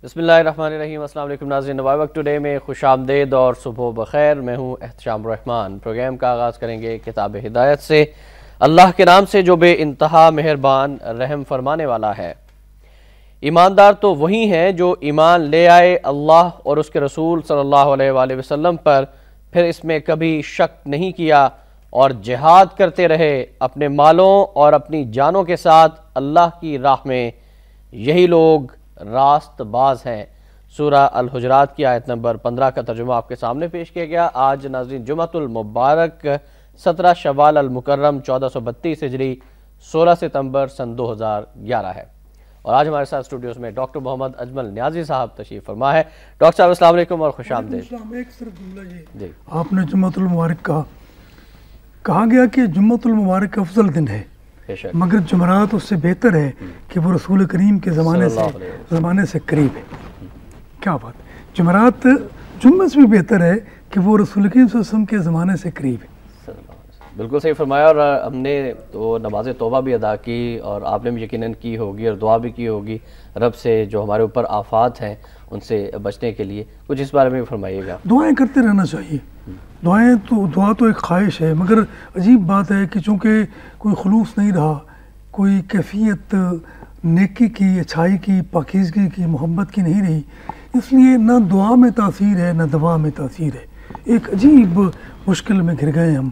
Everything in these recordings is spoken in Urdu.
بسم اللہ الرحمن الرحیم۔ السلام علیکم ناظرین، نوائے وقت ٹوڈے میں خوش آمدید اور صبح بخیر۔ میں ہوں احتشام الرحمن۔ پروگرام کا آغاز کریں گے کتاب ہدایت سے۔ اللہ کے نام سے جو بے انتہا مہربان رحم فرمانے والا ہے۔ ایماندار تو وہی ہیں جو ایمان لے آئے اللہ اور اس کے رسول صلی اللہ علیہ وآلہ وسلم پر، پھر اس میں کبھی شک نہیں کیا اور جہاد کرتے رہے اپنے مالوں اور اپنی جانوں کے ساتھ اللہ کی راہ میں، یہی لوگ راست باز ہیں۔ سورہ الحجرات کی آیت نمبر 15 کا ترجمہ آپ کے سامنے پیش کیا گیا۔ آج ناظرین جمعۃ المبارک 17 شوال المکرم 1432 ہجری 16 ستمبر سن 2011 ہے، اور آج ہمارے ساتھ اسٹوڈیوز میں ڈاکٹر محمد اجمل نیازی صاحب تشریف فرما ہے۔ ڈاکٹر صاحب السلام علیکم اور خوش آمدید۔ ایک صرف جملہ یہ، آپ نے جمعۃ المبارک کہا گیا کہ جمعۃ المبارک افضل دن ہے، مگر جمعرات اس سے بہتر ہے کہ وہ رسول کریم کے زمانے سے قریب ہے۔ کیا بات، جمعرات جمعہ سے بھی بہتر ہے کہ وہ رسول کریم صلی اللہ علیہ وسلم کے زمانے سے قریب ہے۔ بالکل صحیح فرمایا، اور ہم نے تو نماز توبہ بھی ادا کی اور آپ نے بھی یقیناً کی ہوگی اور دعا بھی کی ہوگی رب سے جو ہمارے اوپر آفات ہیں ان سے بچنے کے لیے، کچھ اس بارے میں بھی فرمائیے گا۔ دعائیں کرتے رہنا چاہیے، دعا تو ایک خواہش ہے، مگر عجیب بات ہے کہ چونکہ کوئی خلوص نہیں رہا، کوئی کیفیت نیکی کی، اچھائی کی، پاکیزگی کی، محبت کی نہیں رہی، اس لیے نہ دعا میں تاثیر ہے نہ دوا میں تاثیر ہے۔ ایک عجیب مشکل میں گر گئے ہم،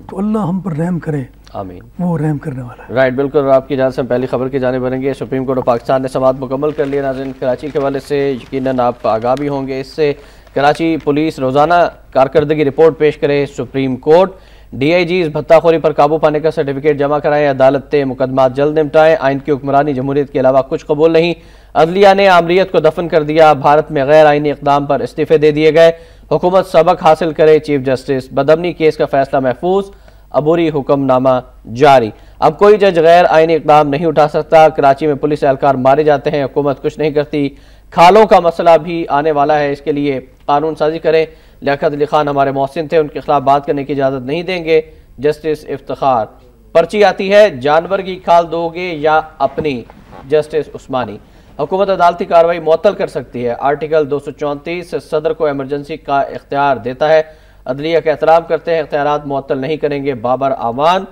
تو اللہ ہم پر رحم کرے، آمین، وہ رحم کرنے والا ہے۔ رائٹ، بالکل۔ آپ کی جانب سے ہم پہلی خبر کی جانب بڑھیں گے۔ سپریم کورٹ آف پاکستان نے سماعت مکمل کر لیا ناظرین۔ کراچی کے حوالے سے یقیناً آپ آگاہ بھی ہوں گے اس سے۔ کراچی پولیس روزانہ کارکردگی رپورٹ پیش کرے سپریم کورٹ۔ ڈی آئی جیز بھتہ خوری پر قابو پانے کا سرٹیفکیٹ جمع کرائیں، عدالت مقدمات جلد نمٹائیں، آئین کی حکمرانی جمہوریت کے علاوہ کچھ قبول نہیں۔ عدلیہ نے آمریت کو دفن کر دیا، بھارت میں غیر آئینی اقدام پر استعفے دے دیے گئے، حکومت سبق حاصل کرے، چیف جسٹس۔ بدامنی کیس کا فیصلہ محفوظ، عبوری حکم نامہ جاری۔ اب کوئی جج غیر آئینی اقدام نہیں اٹھا سکتا۔ کراچی میں پولیس اہلکار مارے جاتے ہیں، حکومت کچھ نہیں کرتی۔ کھالوں کا مسئلہ بھی آنے والا ہے، اس کے لیے قانون سازی کریں۔ لیاقت علی خان ہمارے محسن تھے، ان کے خلاف بات کرنے کی اجازت نہیں دیں گے، جسٹس افتخار۔ پرچی آتی ہے، جانور کی کھال دو گے یا اپنی، جسٹس عثمانی۔ حکومت عدالتی کارروائی معطل کر سکتی ہے، آرٹیکل 234 صدر کو ایمرجنسی کا اختیار دیتا ہے۔ عدلیہ کا احترام کرتے ہیں، اختیارات معطل نہیں کریں گے، بابر اعوان۔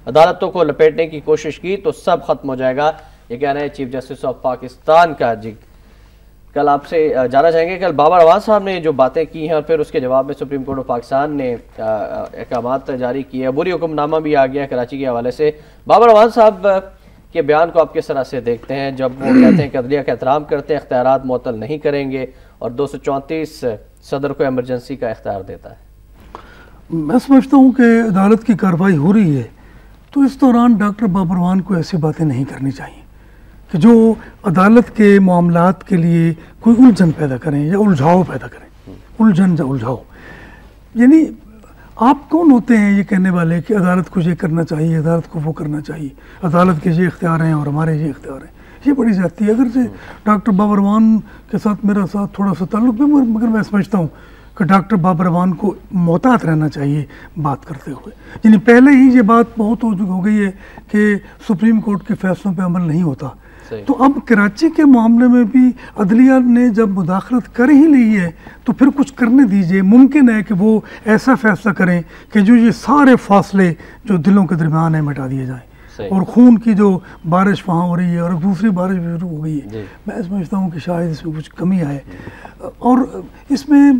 عدالتوں کو لپیٹنے کی کوشش کی تو سب ختم ہو جائے گا، یہ کہنا ہے چیف جسٹس آف پاکستان کا۔ جی کل آپ سے جانا چاہیں گے، کل بابر اعوان صاحب نے جو باتیں کی ہیں اور پھر اس کے جواب میں سپریم کورٹ آف پاکستان نے احکامات جاری کیے، عبوری حکم نامہ بھی آ گیا کراچی کے حوالے سے۔ بابر اعوان صاحب کے بیان کو آپ کس طرح سے دیکھتے ہیں جب وہ کہتے ہیں کہ عدلیہ کا احترام کرتے ہیں، اختیارات معطل نہیں کریں گے، اور 234 صدر کو ایمرجنسی کا اختیار دیتا ہے؟ میں سمجھتا ہوں کہ عدالت کی کارروائی ہو رہی ہے، تو اس دوران ڈاکٹر بابر اعوان کو ایسی باتیں نہیں کرنی چاہیے کہ جو عدالت کے معاملات کے لیے کوئی الجھن پیدا کریں یا الجھاؤ پیدا کریں، الجھن یا الجھاؤ۔ یعنی آپ کون ہوتے ہیں یہ کہنے والے کہ عدالت کو یہ کرنا چاہیے، عدالت کو وہ کرنا چاہیے، عدالت کے یہ اختیار ہیں اور ہمارے یہ اختیار ہیں؟ یہ بڑی زیادتی ہے۔ اگرچہ ڈاکٹر بابر اعوان کے ساتھ میرا تھوڑا سا تعلق بھی، مگر میں سمجھتا ہوں کہ ڈاکٹر بابر اعوان کو محتاط رہنا چاہیے بات کرتے ہوئے۔ یعنی پہلے ہی یہ بات بہت ہو گئی ہے کہ سپریم کورٹ کے فیصلوں پہ عمل نہیں ہوتا، تو اب کراچی کے معاملے میں بھی عدلیہ نے جب مداخلت کر ہی لی ہے تو پھر کچھ کرنے دیجئے۔ ممکن ہے کہ وہ ایسا فیصلہ کریں کہ جو یہ سارے فاصلے جو دلوں کے درمیان ہیں مٹا دیے جائیں، اور خون کی جو بارش وہاں ہو رہی ہے اور دوسری بارش بھی شروع ہو گئی ہے، میں سمجھتا ہوں کہ شاید اس میں کچھ کمی آئے، اور اس میں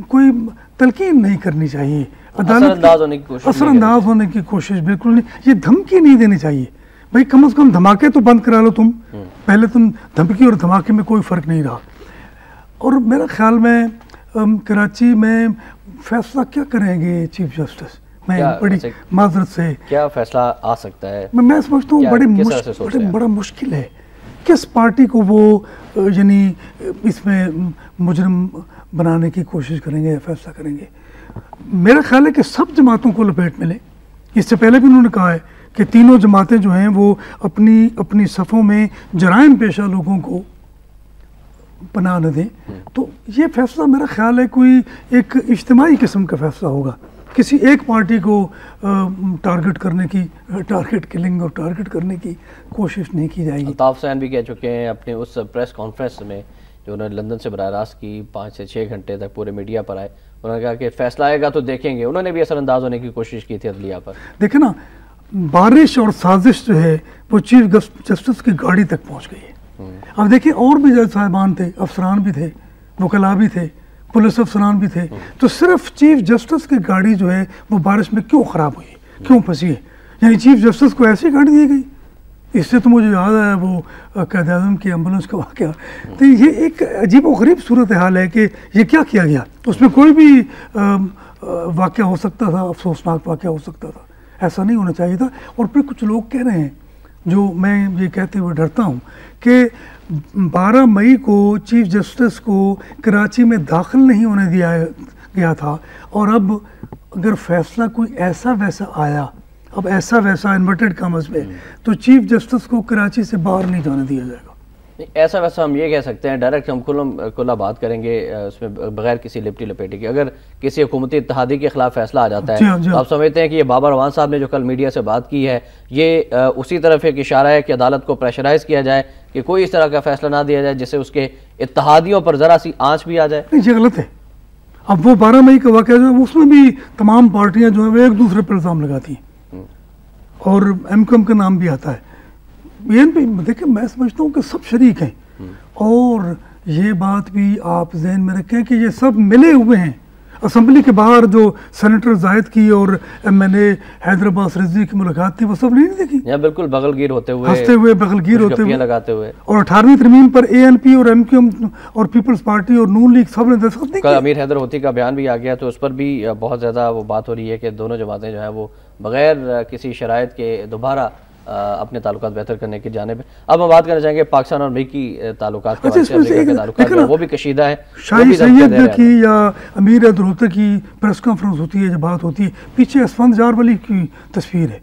کوئی تلقین نہیں کرنی چاہیے، عدالت اثر انداز ہونے کی کوشش بالکل نہیں، یہ دھمکی نہیں دینی چاہیے۔ بھائی کم از کم دھماکے تو بند کرا لو تم، پہلے تم دھمکی اور دھماکے میں کوئی فرق نہیں رہا۔ اور میرا خیال میں کراچی میں فیصلہ کیا کریں گے چیف جسٹس؟ میں بڑی معذرت سے، کیا فیصلہ آ سکتا ہے؟ میں سمجھتا ہوں بڑا مشکل ہے، کس پارٹی کو وہ یعنی اس میں مجرم بنانے کی کوشش کریں گے یا فیصلہ کریں گے؟ میرا خیال ہے کہ سب جماعتوں کو لپیٹ ملے۔ اس سے پہلے بھی انہوں نے کہا ہے کہ تینوں جماعتیں جو ہیں وہ اپنی صفوں میں جرائم پیشہ لوگوں کو پناہ نہ دیں، تو یہ فیصلہ میرا خیال ہے کوئی ایک اجتماعی قسم کا فیصلہ ہوگا، کسی ایک پارٹی کو ٹارگٹ کلنگ اور ٹارگٹ کرنے کی کوشش نہیں کی جائے گی۔ الطاف حسین بھی کہہ چکے ہیں اپنے اس پریس کانفرنس میں جو انہوں نے لندن سے براہ راست کی، 5 سے 6 گھنٹے تک پورے میڈیا پر آئے. انہوں نے کہا کہ فیصلہ آئے گا تو دیکھیں گے. انہوں نے بھی اثر انداز ہونے کی کوشش کی تھی عدلیہ پر. دیکھیں نا، بارش اور سازش جو ہے وہ چیف جسٹس کی گاڑی تک پہنچ گئی ہے. اب دیکھیں اور بھی جج صاحبان تھے، افسران بھی تھے، وکلاء بھی تھے، پولیس افسران بھی تھے، تو صرف چیف جسٹس کی گاڑی جو ہے وہ بارش میں کیوں خراب ہوئی ہے، کیوں پھنسی ہے؟ یعنی چیف جسٹس کو ایسی گاڑی دی گئی. اس سے تو مجھے یاد آیا وہ قائد اعظم کی ایمبولینس کا واقعہ. تو یہ ایک عجیب و غریب صورتحال ہے کہ یہ کیا کیا گیا. اس میں کوئی بھی واقعہ ہو سکتا تھا، افسوسناک واقعہ ہو سکتا تھا، ایسا نہیں ہونا چاہیے تھا. اور پھر کچھ لوگ کہہ رہے ہیں، جو میں یہ کہتے ہوئے ڈرتا ہوں، کہ 12 مئی کو چیف جسٹس کو کراچی میں داخل نہیں ہونے دیا گیا تھا، اور اب اگر فیصلہ کوئی ایسا ویسا آیا، اب ایسا ویسا انورٹڈ کامز میں، تو چیف جسٹس کو کراچی سے باہر نہیں جانے دیا جائے گا. ایسا ویسا ہم یہ کہہ سکتے ہیں، ڈائریکٹ ہم کھلا بات کریں گے اس میں بغیر کسی لپٹی لپیٹی کے. اگر کسی حکومتی اتحادی کے خلاف فیصلہ آ جاتا ہے تو آپ سمجھتے ہیں کہ یہ بابر اعوان صاحب نے جو کل میڈیا سے بات کی ہے، یہ اسی طرف ایک اشارہ ہے کہ عدالت کو پریشرائز کیا جائے کہ کوئی اس طرح کا فیصلہ نہ دیا جائے جس سے اس کے اتحادیوں پر ذرا سی آنچ بھی آ جائے؟ نہیں، یہ غلط ہے. اب وہ 12 مئی کا واقعہ جو ہے اس میں بھی تمام پارٹیاں جو ہیں وہ ایک دوسرے پر الزام لگاتی ہیں، اور ایم کیو ایم کا نام بھی آتا ہے. دیکھیں، میں سمجھتا ہوں کہ سب شریک ہیں، اور یہ بات بھی آپ ذہن میں رکھیں کہ یہ سب ملے ہوئے ہیں. اسمبلی کے باہر جو سینیٹر زاہد کی اور ایم این اے حیدر عباس رضوی کی ملاقات تھی، وہ سب نہیں دیکھی؟ یہاں بالکل بغل گیر ہوتے ہوئے، ہنستے ہوئے، بغل گیر ہوتے ہوئے، لگاتے ہوئے. اور 18ویں ترمیم پر اے این پی اور ایم کیو ایم اور پیپلز پارٹی اور نون لیگ سب نے دستخط نہیں کیا. امیر حیدر ہوتی کا بیان بھی آ گیا، تو اس پر بھی بہت زیادہ وہ بات ہو رہی ہے کہ دونوں جماعتیں جو ہیں وہ بغیر کسی شرائط کے دوبارہ اپنے تعلقات بہتر کرنے کی جانب ہے. اب ہم بات کرنا چاہیں گے پاکستان اور امریکی تعلقات کے، امریکہ کے تعلقات وہ بھی کشیدہ ہیں. شاہی سید کی یا امیر حیدر ہوتی کی پریس کانفرنس ہوتی ہے، جب بات ہوتی ہے، پیچھے اسفندیار ولی کی تصویر ہے.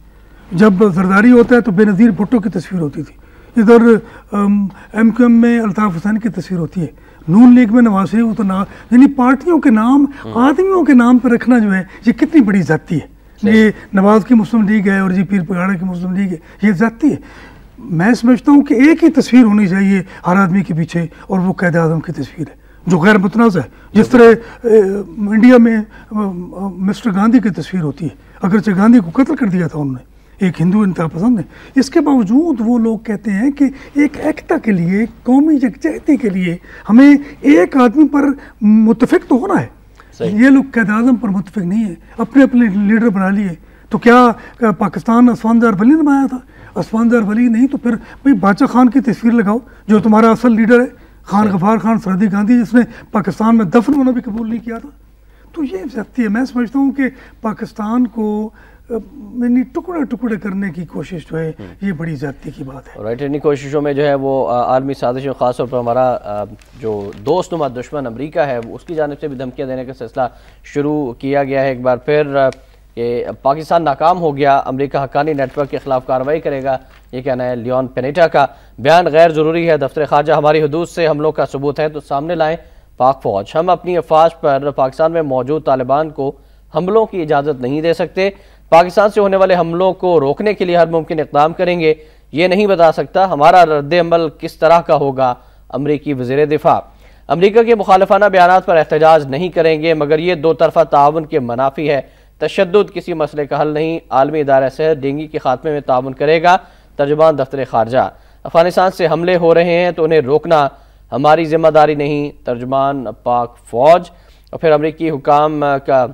جب زرداری ہوتا ہے تو بے نظیر بھٹو کی تصویر ہوتی تھی. ادھر ایم کیو ایم میں الطاف حسین کی تصویر ہوتی ہے. نون لیگ میں نواز شریف، یعنی پارٹیوں کے نام آدمیوں کے نام پہ رکھنا جو ہے یہ کتنی بڑی زیادتی ہے. یہ نواز کی مسلم لیگ ہے اور جی پیر پگاڑا کی مسلم لیگ ہے، یہ زیادتی ہے. میں سمجھتا ہوں کہ ایک ہی تصویر ہونی چاہیے ہر آدمی کے پیچھے، اور وہ قائد اعظم کی تصویر ہے جو غیر متنازع ہے. جس طرح انڈیا میں مسٹر گاندھی کی تصویر ہوتی ہے، اگرچہ گاندھی کو قتل کر دیا تھا انہوں نے، ایک ہندو انتہا پسند نے، اس کے باوجود وہ لوگ کہتے ہیں کہ ایک ایکتا کے لیے، قومی یکجہتی کے لیے ہمیں ایک آدمی پر متفق تو ہونا ہے. یہ لوگ قائد اعظم پر متفق نہیں ہے، اپنے اپنے لیڈر بنا لیے. تو کیا پاکستان اسفندیار ولی نے بنایا تھا؟ اسفندیار ولی نہیں تو پھر بھائی باچا خان کی تصویر لگاؤ جو تمہارا اصل لیڈر ہے، خان غفار خان سرحدی گاندھی، جس نے پاکستان میں دفن ہونا بھی قبول نہیں کیا تھا. تو یہ زیادتی ہے. میں سمجھتا ہوں کہ پاکستان کو ٹکڑے ٹکڑے کرنے کی کوشش جو ہے یہ بڑی زیادتی کی بات ہے. رائٹ، انہی کوششوں میں جو ہے وہ عالمی سازش، خاص طور پر ہمارا جو دوست نما دشمن امریکہ ہے اس کی جانب سے بھی دھمکیاں دینے کا سلسلہ شروع کیا گیا ہے. ایک بار پھر کہ پاکستان ناکام ہو گیا، امریکہ حقانی نیٹ ورک کے خلاف کارروائی کرے گا، یہ کہنا ہے لیون پینیٹا کا. بیان غیر ضروری ہے، دفتر خارجہ ہماری حدود سے حملوں کا ثبوت ہے تو سامنے لائیں پاک فوج. ہم اپنی افواج پر پاکستان میں موجود طالبان کو حملوں کی اجازت نہیں دے سکتے. پاکستان سے ہونے والے حملوں کو روکنے کے لیے ہر ممکن اقدام کریں گے. یہ نہیں بتا سکتا ہمارا رد عمل کس طرح کا ہوگا. امریکی وزیر دفاع امریکہ کے مخالفانہ بیانات پر احتجاج نہیں کریں گے، مگر یہ دو طرفہ تعاون کے منافی ہے. تشدد کسی مسئلے کا حل نہیں. عالمی ادارہ صحت ڈینگی کے خاتمے میں تعاون کرے گا. ترجمان دفتر خارجہ افغانستان سے حملے ہو رہے ہیں تو انہیں روکنا ہماری ذمہ داری نہیں. ترجمان پاک فوج. اور پھر امریکی حکام کا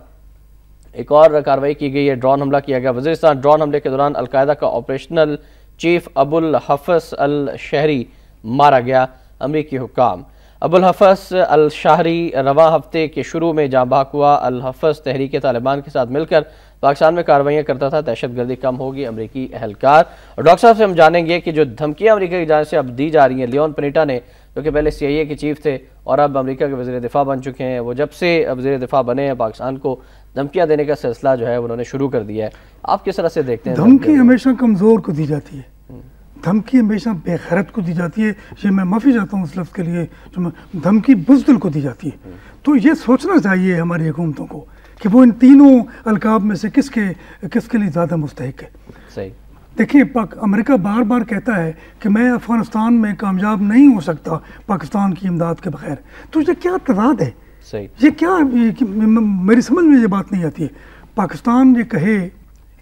ایک اور کارروائی کی گئی ہے، ڈرون حملہ کیا گیا. وزیرستان ڈرون حملے کے دوران القاعدہ کا آپریشنل چیف ابو الحفظ الشہری مارا گیا. امریکی حکام ابو الحفظ الشہری رواں ہفتے کے شروع میں جاں بحق ہوا. الحفظ تحریک طالبان کے ساتھ مل کر پاکستان میں کارروائیاں کرتا تھا. دہشت گردی کم ہوگی. امریکی اہلکار. اور ڈاکٹر صاحب سے ہم جانیں گے کہ جو دھمکیاں امریکہ کی جانب سے اب دی جا رہی ہیں، لیون پینیٹا نے جو کہ پہلے CIA کے چیف تھے اور اب امریکہ کے وزیر دفاع بن چکے ہیں، وہ جب سے وزیر دفاع بنے ہیں پاکستان کو دھمکیاں دینے کا سلسلہ جو ہے انہوں نے شروع کر دیا ہے. آپ کس طرح سے دیکھتے ہیں؟ دھمکی ہمیشہ کمزور کو دی جاتی ہے، دھمکی ہمیشہ بے غیرت کو دی جاتی ہے. یہ میں معافی چاہتا ہوں اس لفظ کے لیے، جو دھمکی بزدل کو دی جاتی ہے. تو یہ سوچنا چاہیے ہماری حکومتوں کو کہ وہ ان تینوں القاب میں سے کس کے لیے زیادہ مستحق ہے. صحیح. دیکھیں امریکہ بار بار کہتا ہے کہ میں افغانستان میں کامیاب نہیں ہو سکتا پاکستان کی امداد کے بغیر، تو یہ کیا تضاد ہے؟ یہ کیا، میری سمجھ میں یہ بات نہیں آتی ہے۔ پاکستان یہ کہے،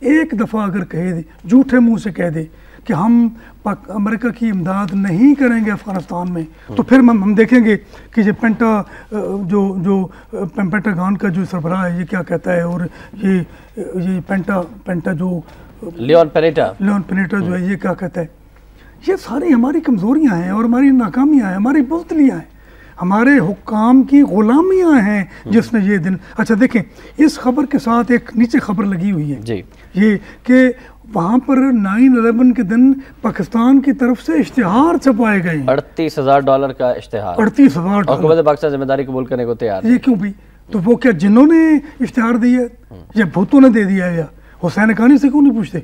ایک دفعہ اگر کہے دے، جھوٹے منہ سے کہہ دے کہ ہم امریکہ کی امداد نہیں کریں گے افغانستان میں، تو پھر ہم دیکھیں گے کہ یہ پینٹاگان کا جو سربراہ ہے یہ کیا کہتا ہے، اور یہ پینٹا جو لیون پینیٹا جو ہے یہ کیا کہتا ہے۔ یہ ساری ہماری کمزوریاں ہیں اور ہماری ناکامیاں ہیں، ہماری بزدلیاں ہیں، ہمارے حکام کی غلامیاں ہیں جس نے یہ دن۔ اچھا دیکھیں، اس خبر کے ساتھ ایک نیچے خبر لگی ہوئی ہے یہ کہ وہاں پر 9/11 کے دن پاکستان کی طرف سے اشتہار چھپائے گئے ہیں، $38,000 کا اشتہار، $38,000، اور حکومت پاکستان ذمہ داری قبول کرنے کو تیار ہے۔ یہ کیوں بھی؟ تو وہ کیا جنہوں نے اشتہار دیا یا بھوتوں نے دے دیا ہے؟ یا حسین حقانی سے کیوں نہیں پوچھتے؟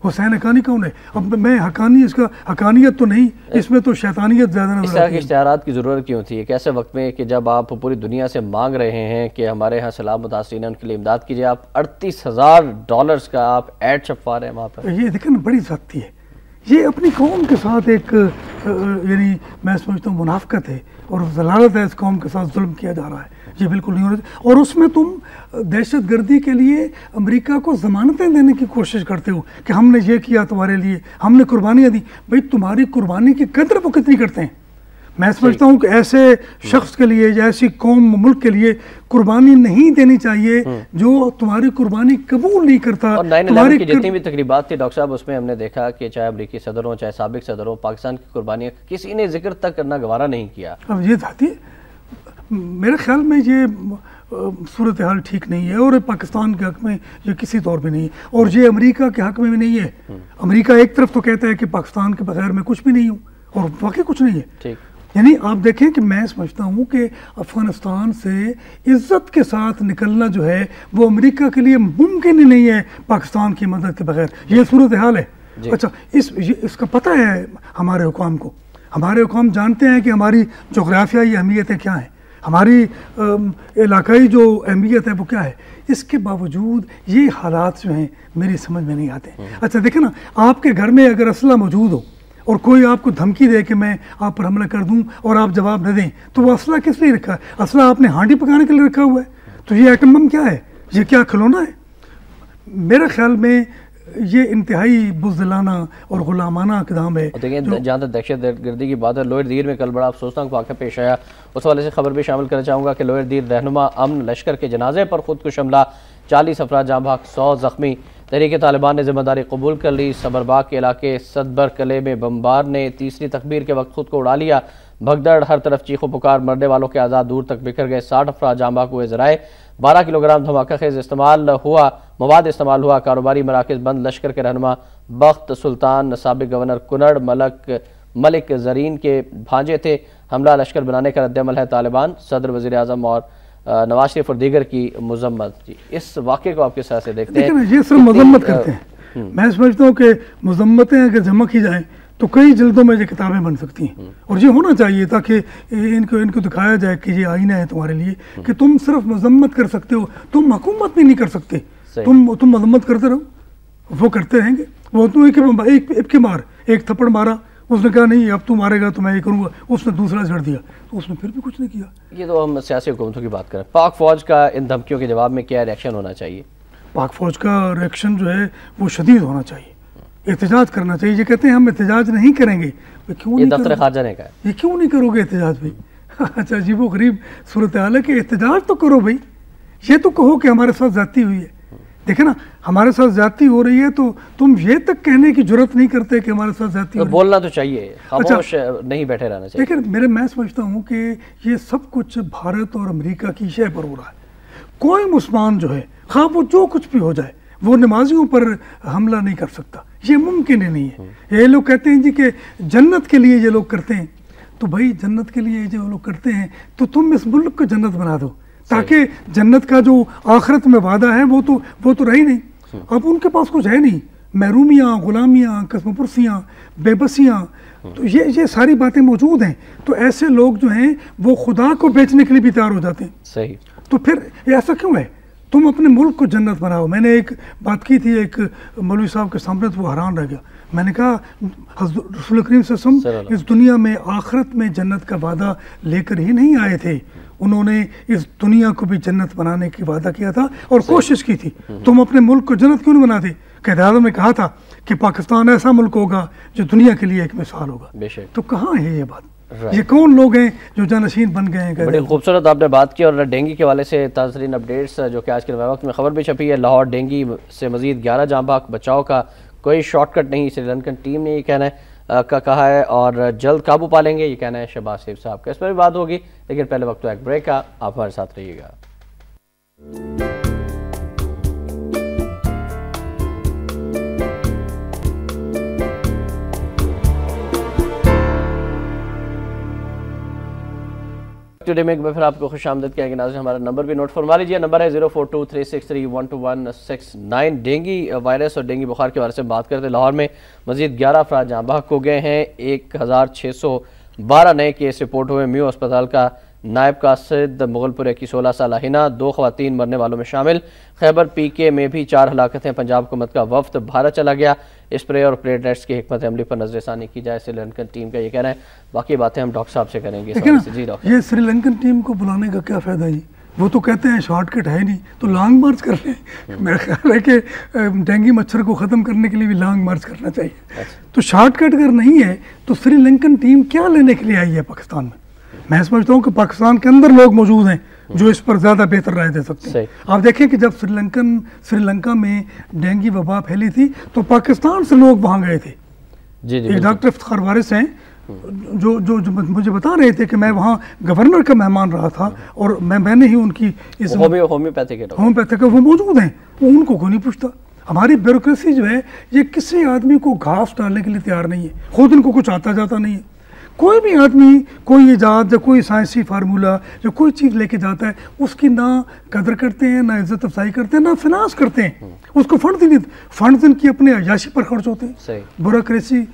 حسین حقانی کون ہے؟ اب میں حقانی، اس کا حقانیت تو نہیں، اس میں تو شیطانیت زیادہ نظر آتی ہے۔ اس طرح کے اشتہارات کی ضرورت کیوں تھی ایک ایسے وقت میں کہ جب آپ پوری دنیا سے مانگ رہے ہیں کہ ہمارے ہاں سیلاب متاثرین ہیں ان کے لیے امداد کیجیے، آپ $38,000 کا آپ ایڈ چھپوا رہے ہیں وہاں پر؟ یہ دیکھیں نا، بڑی زیادتی ہے یہ، اپنی قوم کے ساتھ ایک یعنی میں سمجھتا ہوں منافقت ہے اور ضلالت ہے، اس قوم کے ساتھ ظلم کیا جا رہا ہے، یہ بالکل نہیں ہونا چاہیے۔ اور اس میں تم دہشت گردی کے لیے امریکہ کو ضمانتیں دینے کی کوشش کرتے ہو کہ ہم نے یہ کیا تمہارے لیے، ہم نے قربانیاں دی۔ بھائی تمہاری قربانی کی قدر وہ کتنی کرتے ہیں؟ میں سمجھتا ہوں کہ ایسے شخص کے لیے یا ایسی قوم ملک کے لیے قربانی نہیں دینی چاہیے جو تمہاری قربانی قبول نہیں کرتا۔ اور 9/11 کی جتنی بھی تقریبات تھی ڈاکٹر صاحب، اس میں ہم نے دیکھا کہ چاہے امریکی صدر ہوں چاہے سابق صدر ہوں، پاکستان کی قربانیاں کسی نے ذکر تک کرنا گوارا نہیں کیا۔ اب یہ ذاتی میرے خیال میں یہ صورتحال ٹھیک نہیں ہے، اور پاکستان کے حق میں یہ کسی طور پہ نہیں ہے، اور یہ امریکہ کے حق میں بھی نہیں ہے۔ امریکہ ایک طرف تو کہتا ہے کہ پاکستان کے بغیر میں کچھ بھی نہیں ہوں، اور واقعی کچھ نہیں ہے۔ یعنی آپ دیکھیں کہ میں سمجھتا ہوں کہ افغانستان سے عزت کے ساتھ نکلنا جو ہے وہ امریکہ کے لیے ممکن ہی نہیں ہے پاکستان کی مدد کے بغیر، یہ صورتحال ہے۔ اچھا، اس کا پتہ ہے ہمارے حکام کو، ہمارے حکام جانتے ہیں کہ ہماری جغرافیائی اہمیتیں کیا ہیں، ہماری علاقائی جو اہمیت ہے وہ کیا ہے۔ اس کے باوجود یہ حالات جو ہیں میری سمجھ میں نہیں آتے۔ اچھا دیکھیں نا، آپ کے گھر میں اگر اسلحہ موجود ہو اور کوئی آپ کو دھمکی دے کہ میں آپ پر حملہ کر دوں اور آپ جواب نہ دیں، تو وہ اسلحہ کس لیے رکھا ہے؟ اسلحہ آپ نے ہانڈی پکانے کے لیے رکھا ہوا ہے، تو یہ ایٹم بم کیا ہے؟ یہ کیا کھلونا ہے؟ میرے خیال میں یہ انتہائی بزدلانہ اور غلامانہ اقدام ہے۔ دیکھیں جہاں تک دہشت گردی کی بات ہے، لوئر دیر میں کل بڑا افسوسناک واقعہ پیش آیا، اس حوالے سے خبر بھی شامل کرنا چاہوں گا کہ لوئر دیر رہنما امن لشکر کے جنازے پر خودکش حملہ، 40 افراد جاں بحق، 100 زخمی۔ تحریک طالبان نے ذمہ داری قبول کر لی، صبرباغ کے علاقے صدبر قلعے میں بمبار نے تیسری تکبیر کے وقت خود کو اڑا لیا، بھگدڑ، ہر طرف چیخ و پکار، مرنے والوں کے اعداد دور تک بکھر گئے، 60 افراد جاں بحق ہوئے، ذرائع 12 کلو گرام دھماکہ خیز مواد استعمال ہوا، کاروباری مراکز بند۔ لشکر کے رہنما بخت سلطان سابق گورنر کنڑ ملک زرین کے بھانجے تھے۔ حملہ لشکر بنانے کا رد عمل ہے طالبان، صدر، وزیر اعظم اور نواز شریف اور دیگر کی مذمت۔ اس واقعے کو آپ کس طرح سے دیکھتے ہیں؟ یہ صرف مذمت کرتے ہیں، میں سمجھتا ہوں کہ مذمتیں اگر جمع کی جائیں تو کئی جلدوں میں یہ کتابیں بن سکتی ہیں، اور یہ ہونا چاہیے تاکہ ان کو دکھایا جائے کہ یہ آئینہ ہے تمہارے لیے کہ تم صرف مذمت کر سکتے ہو، تم حکومت بھی نہیں کر سکتے، تم مذمت کرتے رہو، وہ کرتے رہیں گے۔ وہ تو ایک کے مار ایک تھپڑ مارا، اس نے کہا نہیں اب تو مارے گا تو میں یہ کروں گا، اس نے دوسرا جھڑ دیا، تو اس نے پھر بھی کچھ نہیں کیا۔ یہ تو ہم سیاسی حکومتوں کی بات کریں، پاک فوج کا ان دھمکیوں کے جواب میں کیا ریئیکشن ہونا چاہیے؟ پاک فوج کا ریئیکشن جو ہے وہ شدید ہونا چاہیے، احتجاج کرنا چاہیے۔ یہ کہتے ہیں ہم احتجاج نہیں کریں گے، یہ دفتر خارجہ نے کہا ہے، یہ کیوں نہیں کرو گے احتجاج بھائی؟ اچھا عجیب و غریب صورتحال ہے کہ احتجاج تو کرو بھائی، یہ تو کہو کہ ہمارے ساتھ زیادتی ہوئی ہے۔ دیکھیں نا، ہمارے ساتھ زیادتی ہو رہی ہے تو تم یہ تک کہنے کی جرت نہیں کرتے کہ ہمارے ساتھ زیادتی ہو رہی ہے۔ بولنا تو چاہیے، خاموش نہیں بیٹھے رہنا چاہیے۔ دیکھیں میں سمجھتا ہوں کہ یہ سب کچھ بھارت اور امریکہ کی شے پر ہو رہا ہے۔ کوئی مسلمان جو ہے، خواہ وہ جو کچھ بھی ہو جائے، وہ نمازیوں پر حملہ نہیں کر سکتا، یہ ممکن ہی نہیں ہے۔ یہ لوگ کہتے ہیں جی کہ جنت کے لیے یہ لوگ کرتے ہیں، تو بھائی جنت کے لیے جو لوگ کرتے ہیں تو تم اس ملک کو جنت بنا دو، تاکہ جنت کا جو آخرت میں وعدہ ہے وہ تو رہی نہیں۔ اب ان کے پاس کچھ ہے نہیں، محرومیاں، غلامیاں، قسم پرسیاں، بے بسیاں، تو یہ ساری باتیں موجود ہیں، تو ایسے لوگ جو ہیں وہ خدا کو بیچنے کے لیے بھی تیار ہو جاتے ہیں۔ صحیح۔ تو پھر ایسا کیوں ہے؟ تم اپنے ملک کو جنت بناؤ. میں نے ایک بات کی تھی ایک مولوی صاحب کے سامنے تو وہ حیران رہ گیا. میں نے کہا حضرت رسول کریم صلی اللہ علیہ وسلم اس دنیا میں آخرت میں جنت کا وعدہ لے کر ہی نہیں آئے تھے, انہوں نے اس دنیا کو بھی جنت بنانے کی وعدہ کیا تھا اور کوشش کی تھی. تم اپنے ملک کو جنت کیوں نہیں بناتے؟ قائد اعظم نے کہا تھا کہ پاکستان ایسا ملک ہوگا جو دنیا کے لیے ایک مثال ہوگا. تو کہاں ہے یہ بات؟ یہ کون لوگ ہیں جو جانشین بن گئے ہیں؟ بڑی خوبصورت آپ نے بات کی. اور ڈینگی کے حوالے سے تازہ ترین اپڈیٹس جو کہ آج کے وقت میں خبر بھی چھپی ہے, لاہور ڈینگی سے مزید 11 جاں بحق, بچاؤ کا کوئی شارٹ کٹ نہیں, سری لنکن ٹیم نے یہ کہا ہے اور جلد قابو پا لیں گے, یہ کہنا ہے شہباز شریف صاحب کا. اس پر بھی بات ہوگی, لیکن پہلے وقت تو ایک بریک کا, آپ ہمارے ساتھ رہیے گا. ٹوڈے میں ایک بار پھر آپ کو خوش آمدید کیا گیا. ناظرین ہمارا نمبر بھی نوٹ فرما لیجیے, نمبر ہے 0423631269. ڈینگی وائرس اور ڈینگی بخار کے بارے سے بات کرتے. لاہور میں مزید 11 افراد جاں بحق ہو گئے ہیں, 1612 نئے کیس رپورٹ ہوئے. میو اسپتال کا نائب قاصد, مغل پورے کی 16 سالہ ہنا, 2 خواتین مرنے والوں میں شامل. خیبر پی کے میں بھی 4 ہلاکتیں. پنجاب حکومت کا وفد بھارت چلا گیا. اسپرے اور پلیٹلیٹس کی حکمت عملی پر نظر ثانی کی جائے, سری لنکن ٹیم کا یہ کہنا ہے. باقی باتیں ہم ڈاکٹر صاحب سے کریں گے. جی ڈاکٹر, یہ سری لنکن ٹیم کو بلانے کا کیا فائدہ جی؟ وہ تو کہتے ہیں شارٹ کٹ ہے نہیں تو لانگ مارچ کر لیں. میرا خیال ہے کہ ڈینگی مچھر کو ختم کرنے کے لیے بھی لانگ مارچ کرنا چاہیے. تو شارٹ کٹ اگر نہیں ہے تو سری لنکن ٹیم کیا لینے کے لیے آئی ہے پاکستان میں؟ میں سمجھتا ہوں کہ پاکستان کے اندر لوگ موجود ہیں جو اس پر زیادہ بہتر رائے دے سکتے ہیں. آپ دیکھیں کہ جب سری لنکا میں ڈینگی وبا پھیلی تھی تو پاکستان سے لوگ وہاں گئے تھے. ایک ڈاکٹر افتخار وارث ہیں جو مجھے بتا رہے تھے کہ میں وہاں گورنر کا مہمان رہا تھا اور میں نے ہی ان کی ہومیوپیتھک وہ موجود ہیں, وہ ان کو کوئی نہیں پوچھتا. ہماری بیوروکریسی جو ہے یہ کسی آدمی کو گھاس ڈالنے کے لیے تیار نہیں ہے, خود ان کو کچھ آتا جاتا نہیں ہے. کوئی بھی آدمی کوئی ایجاد یا کوئی سائنسی فارمولا یا کوئی چیز لے کے جاتا ہے, اس کی نہ قدر کرتے ہیں, نہ عزت افزائی کرتے ہیں, نہ فنانس کرتے ہیں, اس کو فنڈز ان کی اپنے عیاشی پر خرچ ہوتے ہیں. بیوروکریسی,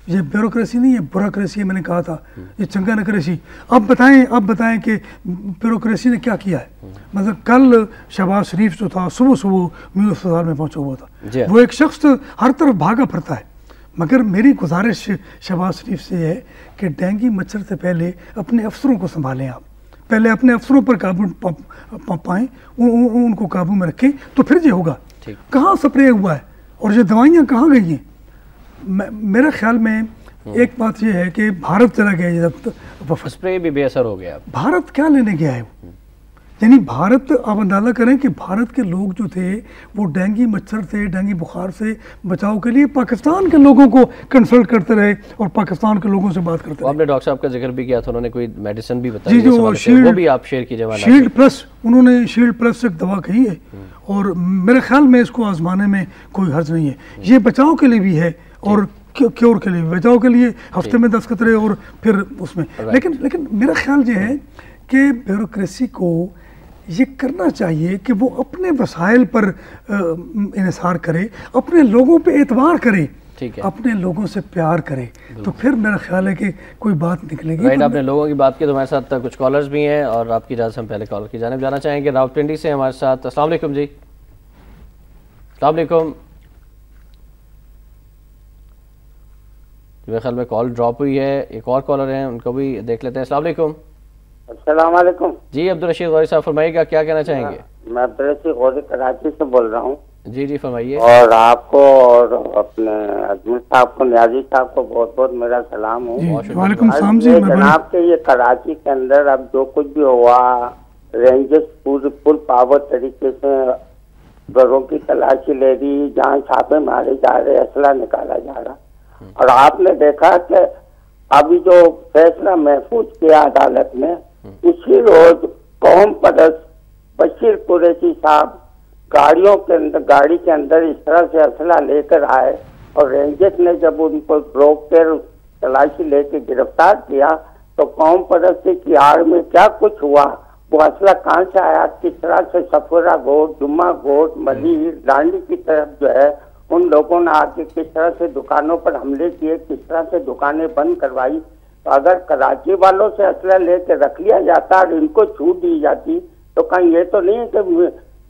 یہ بیوروکریسی نہیں ہے, بیوروکریسی ہے, میں نے کہا تھا یہ چنگا نکریسی. اب بتائیں کہ بیوروکریسی نے کیا کیا ہے. مطلب کل شہباز شریف جو تھا صبح میو اسپتال میں پہنچا ہوا تھا, وہ ایک شخص ہر طرف بھاگا پھرتا ہے. مگر میری گزارش شہباز شریف سے ہے کہ ڈینگی مچھر سے پہلے اپنے افسروں کو سنبھالیں. آپ پہلے اپنے افسروں پر قابو پائیں, ان کو قابو میں رکھیں, تو پھر یہ ہوگا. کہاں سپرے ہوا ہے اور یہ دوائیاں کہاں گئی ہیں؟ میرا خیال میں ایک بات یہ ہے کہ بھارت چلا گیا, سپرے بھی بے اثر ہو گیا. بھارت کیا لینے گیا ہے؟ یعنی بھارت, آپ اندازہ کریں کہ بھارت کے لوگ جو تھے وہ ڈینگی مچھر سے, ڈینگی بخار سے بچاؤ کے لیے پاکستان کے لوگوں کو کنسلٹ کرتے رہے اور پاکستان کے لوگوں سے بات کرتے رہے. آپ نے ڈاکٹر صاحب کا ذکر بھی کیا تھا, انہوں نے کوئی میڈیسن بھی بتائی, وہ بھی آپ شیئر کیجئے. شیلڈ پلس, انہوں نے شیلڈ پلس ایک دوا کہی ہے اور میرے خیال میں اس کو آزمانے میں کوئی حرج نہیں ہے. یہ بچاؤ کے لیے بھی ہے اور کیور کے لیے, بچاؤ کے لیے ہفتے میں 10 قطرے اور پھر اس میں. لیکن میرا خیال یہ ہے کہ بیوروکریسی کو یہ کرنا چاہیے کہ وہ اپنے وسائل پر انحصار کرے, اپنے لوگوں پہ اعتبار کرے, اپنے لوگوں سے پیار کرے, تو پھر میرا خیال ہے کہ کوئی بات نکلے گی. رائٹ, آپ نے لوگوں کی بات کی تو ہمارے ساتھ کچھ کالرز بھی ہیں اور آپ کی اجازت ہم پہلے کالر کی جانب جانا چاہیں گے. راولپنڈی سے ہمارے ساتھ. السلام علیکم جی. السلام علیکم. میرے خیال میں کال ڈراپ ہوئی ہے. ایک اور کالر ہیں, ان کو بھی دیکھ لیتے ہیں. السلام علیکم. السلام علیکم جی. عبدالرشید غوری صاحب فرمائیے گا, کیا کہنا چاہیں گے؟ میں عبدالرشید غوری کراچی سے بول رہا ہوں. جی فرمائیے. اور آپ کو اور اپنے اجمل صاحب کو, نیازی صاحب کو بہت بہت میرا سلام ہوں. وعلیکم السلام جی. جناب کے یہ کراچی کے اندر اب جو کچھ بھی ہوا, رینجز فل پاور طریقے سے گھروں کی تلاشی لے رہی, جہاں چھاپے مارے جا رہے, اسلحہ نکالا جا رہا, اور آپ نے دیکھا کہ ابھی جو فیصلہ محفوظ کیا عدالت نے, اسی روز قوم پرست بشیر قریشی صاحب گاڑی کے اندر اس طرح سے اسلحہ لے کر آئے, اور رینجرز نے جب ان کو روک کر تلاشی لے کے گرفتار کیا تو قوم پرستی کی آڑ میں کیا کچھ ہوا, وہ اسلحہ کہاں سے آیا, کس طرح سے سفورہ گوٹ, جمعہ گوٹ, ملیر, ڈانڈی کی طرف جو ہے ان لوگوں نے آ کے کس طرح سے دکانوں پر حملے کیے, کس طرح سے دکانیں بند کروائی. تو اگر کراچی والوں سے اسلحہ لے کے رکھ لیا جاتا اور ان کو چھوٹ دی جاتی تو کہیں یہ تو نہیں ہے کہ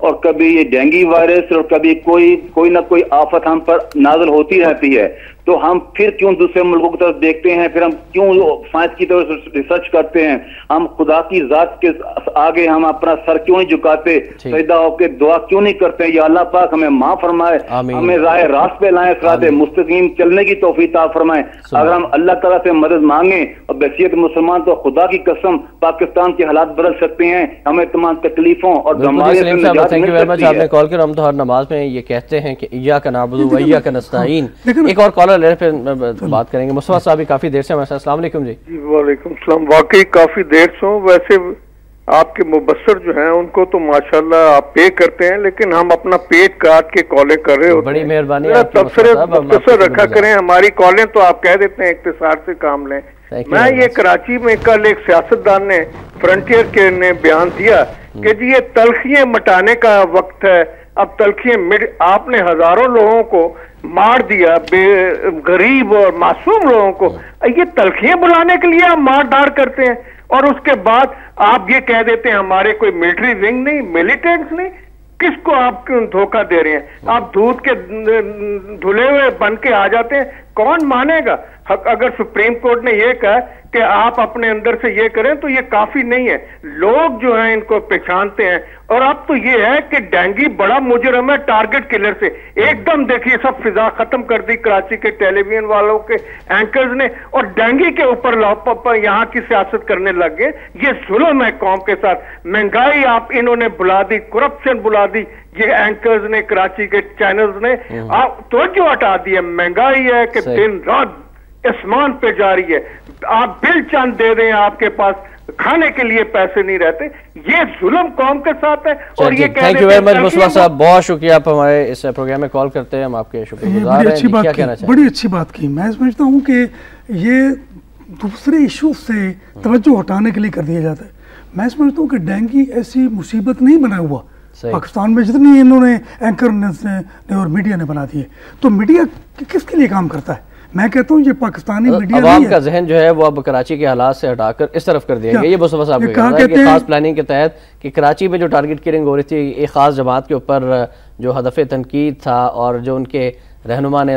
اور کبھی یہ ڈینگی وائرس اور کبھی کوئی نہ کوئی آفت ہم پر نازل ہوتی رہتی ہے، تو ہم پھر کیوں دوسرے ملکوں کی طرف دیکھتے ہیں؟ پھر ہم کیوں سائنس کی طرف ریسرچ کرتے ہیں؟ ہم خدا کی ذات کے آگے ہم اپنا سر کیوں نہیں جھکاتے؟ سجدہ ہو کے دعا کیوں نہیں کرتے؟ یا اللہ پاک ہمیں معاف فرمائے، ہمیں راہ راست پہ لائیں، صراط مستقیم چلنے کی توفیق عطا فرمائے۔ اگر ہم اللہ تعالیٰ سے مدد مانگیں اور بحیثیت مسلمان، تو خدا کی قسم پاکستان کے حالات بدل سکتے ہیں، ہمیں تمام تکلیفوں اور بیماریوں سے نجات تھینک یو ویری مچ، مل آپ سکتی نے ہے۔ کال کیا۔ ہم تو ہر نماز میں یہ کہتے ہیں کہ ایاک نعبد و ایاک نستعین۔ ایک اور کالر لے پھر بات کریں گے۔ مصطفیٰ صاحب بھی کافی دیر سے ہمارے ساتھ، السلام علیکم جی۔ وعلیکم السلام۔ واقعی کافی دیر سے ہوں، ویسے آپ کے مبصر جو ہیں ان کو تو ماشاءاللہ آپ پے کرتے ہیں، لیکن ہم اپنا پیٹ کاٹ کے کالیں کر رہے ہوتے ہیں۔ بڑی مہربانی، تبصرے مختصر رکھا کریں، ہماری کالیں تو آپ کہہ دیتے ہیں اختصار سے کام لیں۔ میں یہ کراچی میں کل ایک سیاستدان نے فرنٹیئر کے نے بیان دیا کہ جی یہ تلخیاں مٹانے کا وقت ہے، اب تلخیاں آپ نے ہزاروں لوگوں کو مار دیا، غریب اور معصوم لوگوں کو، یہ تلخیاں بلانے کے لیے آپ مار ڈار کرتے ہیں، اور اس کے بعد آپ یہ کہہ دیتے ہیں ہمارے کوئی ملٹری ونگ نہیں، ملیٹنٹس نہیں۔ کس کو آپ کیوں دھوکہ دے رہے ہیں؟ آپ دودھ کے دھلے ہوئے بن کے آ جاتے ہیں، کون مانے گا؟ اگر سپریم کورٹ نے یہ کہا کہ آپ اپنے اندر سے یہ کریں تو یہ کافی نہیں ہے، لوگ جو ہیں ان کو پہچانتے ہیں۔ اور اب تو یہ ہے کہ ڈینگی بڑا مجرم ہے، ٹارگٹ کلر سے ایک دم دیکھیے سب فضا ختم کر دی کراچی کے ٹیلی ویژن والوں کے اینکرز نے، اور ڈینگی کے اوپر یہاں کی سیاست کرنے لگ گئے۔ یہ ظلم ہے قوم کے ساتھ، مہنگائی آپ انہوں نے بلا دی، کرپشن بلا دی، یہ اینکرز نے کراچی کے چینلز نے توجہ ہٹا دی ہے۔ مہنگائی ہے کہ دن رات اسمان پہ جاری ہے، آپ بل چند دے دیں آپ کے پاس کھانے کے لیے پیسے نہیں رہتے، یہ ظلم قوم کے ساتھ ہے۔ اور یہ تھینک یو ویری مچ مصطفیٰ صاحب، بہت شکریہ، آپ ہمارے اس پروگرام میں کال کرتے ہیں، ہم آپ کے شکر گزار ہیں۔ کیا کہنا چاہیں؟ بڑی اچھی بات کی۔ میں سمجھتا ہوں کہ یہ دوسرے ایشو سے توجہ ہٹانے کے لیے کر دیا جاتا ہے۔ میں سمجھتا ہوں کہ ڈینگی ایسی مصیبت نہیں بنا ہوا پاکستان میں جتنی انہوں نے اینکر نے اور میڈیا نے بنا دی ہے۔ تو میڈیا کس کے لیے کام کرتا ہے؟ میں کہتا ہوں یہ پاکستانی میڈیا عوام کا ذہن جو ہے وہ اب کراچی کے حالات سے ہٹا کر اس طرف کر دیا گیا۔ یہ مصطفیٰ صاحب نے کہا کہ خاص پلاننگ کے تحت کہ کراچی میں جو ٹارگٹ کلنگ ہو رہی تھی ایک خاص جماعت کے اوپر جو ہدف تنقید تھا، اور جو ان کے رہنما نے